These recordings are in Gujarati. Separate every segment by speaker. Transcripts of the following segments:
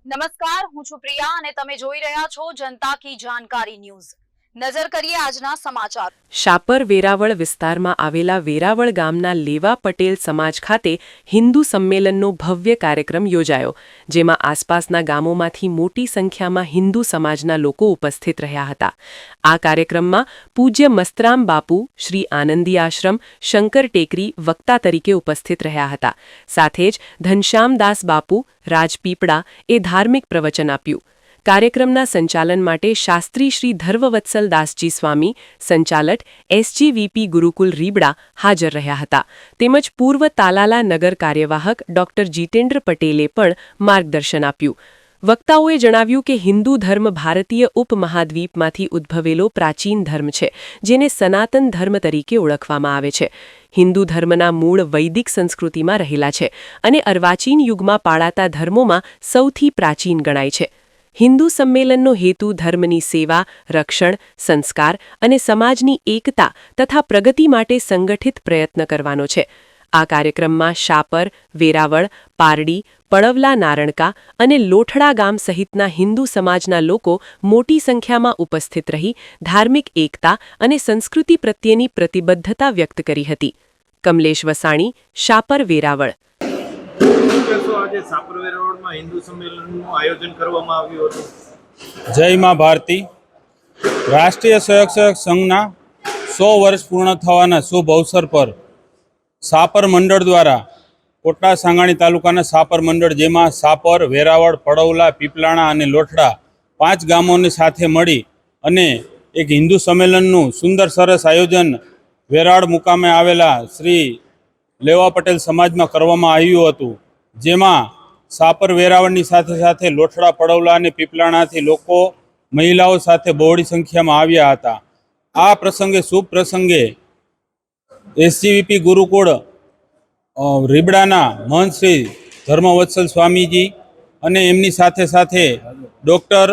Speaker 1: નમસ્કાર, હું છું પ્રિયા અને તમે જોઈ રહ્યા છો જનતા કી જાણકારી ન્યૂઝ। નજર કરીએ આજના સમાચાર।
Speaker 2: શાપર વેરાવળ વિસ્તારમાં આવેલા વેરાવળ ગામના લેવા પટેલ સમાજ ખાતે હિન્દુ સંમેલનનો ભવ્ય કાર્યક્રમ યોજાયો, જેમાં આસપાસના ગામોમાંથી મોટી સંખ્યામાં હિન્દુ સમાજના લોકો ઉપસ્થિત રહ્યા હતા। આ કાર્યક્રમમાં પૂજ્ય મસ્તરામ બાપુ, શ્રી આનંદી આશ્રમ, શંકર ટેકરી વક્તા તરીકે ઉપસ્થિત રહ્યા હતા। સાથે જ ઘનશ્યામદાસ બાપુ, રાજપીપળા એ ધાર્મિક પ્રવચન આપ્યું। કાર્યક્રમના સંચાલન માટે શાસ્ત્રી શ્રી ધર્વવત્સલ દાસજી સ્વામી, સંચાલક SGVP ગુરુકુલ રીબડા હાજર રહ્યા હતા, તેમજ પૂર્વ તાલાલા નગર કાર્યવાહક ડોક્ટર જીતેન્દ્ર પટેલે પણ માર્ગદર્શન આપ્યું। વક્તાઓએ જણાવ્યું કે હિન્દુ ધર્મ ભારતીય ઉપમહાદ્વીપમાંથી ઉદ્ભવેલો પ્રાચીન ધર્મ છે, જેને સનાતન ધર્મ તરીકે ઓળખવામાં આવે છે। હિન્દુ ધર્મના મૂળ વૈદિક સંસ્કૃતિમાં રહેલા છે અને અર્વાચીન યુગમાં પાળાતા ધર્મોમાં સૌથી પ્રાચીન ગણાય છે। હિન્દુ સંમેલનનો હેતુ ધર્મની સેવા, રક્ષણ, સંસ્કાર અને સમાજની એકતા તથા પ્રગતિ માટે સંગઠિત પ્રયત્ન કરવાનો છે। આ કાર્યક્રમમાં શાપર, વેરાવળ, પારડી, પડવલા નારણકા અને લોઠડા ગામ સહિતના હિન્દુ સમાજના લોકો મોટી સંખ્યામાં ઉપસ્થિત રહી ધાર્મિક એકતા અને સંસ્કૃતિ પ્રત્યેની પ્રતિબદ્ધતા વ્યક્ત કરી હતી। કમલેશ વસાણી, શાપર, વેરાવળ।
Speaker 3: આજે શાપર વેરાવળમાં હિન્દુ સંમેલનનું આયોજન કરવામાં આવ્યું હતું।
Speaker 4: જય માં ભારતી। રાષ્ટ્રીય સ્વયંસેવક સંઘના 100 વર્ષ પૂર્ણ થવાના શુભ અવસર પર શાપર મંડળ દ્વારા કોટડા સાંગાણી તાલુકાના શાપર મંડળ, જેમાં શાપર, વેરાવળ, પડવલા, પીપલાણા અને લોઠડા 5 ગામોની સાથે મળી અને એક હિન્દુ સંમેલનનું સુંદર સરસ આયોજન વેરાવળ મુકામે આવેલા શ્રી લેવા પટેલ સમાજમાં કરવામાં આવ્યું હતું, જેમાં શાપર વેરાવળની સાથે સાથે લોઠડા, પડવલા અને પીપલાણાથી લોકો, મહિલાઓ સાથે બહોળી સંખ્યામાં આવ્યા હતા। આ પ્રસંગે, શુભ પ્રસંગે SGVP ગુરુકુળ રીબડાના મહંત શ્રી ધર્મવત્સલ સ્વામીજી અને એમની સાથે સાથે ડૉક્ટર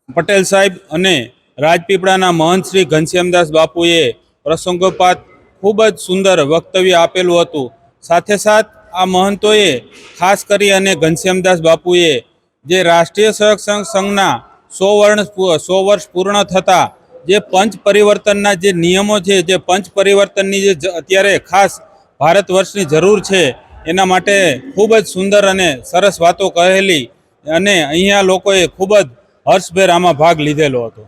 Speaker 4: પટેલ સાહેબ અને રાજપીપળાના મહંત શ્રી ઘનશ્યામદાસ બાપુએ પ્રસંગોપાત ખૂબ જ સુંદર વક્તવ્ય આપેલું હતું। સાથે સાથ આ મહંતોએ ખાસ કરી અને ઘનશ્યામદાસ બાપુએ જે રાષ્ટ્રીય સ્વયંસેવક સંઘના 100 વર્ષ પૂર્ણ થતાં જે પંચ પરિવર્તનના જે નિયમો છે, જે પંચ પરિવર્તનની જે અત્યારે ખાસ ભારત વર્ષની જરૂર છે, એના માટે ખૂબ જ સુંદર અને સરસ વાતો કહેલી અને અહીંયા લોકોએ ખૂબ જ હર્ષભેર આમાં ભાગ લીધેલો હતો।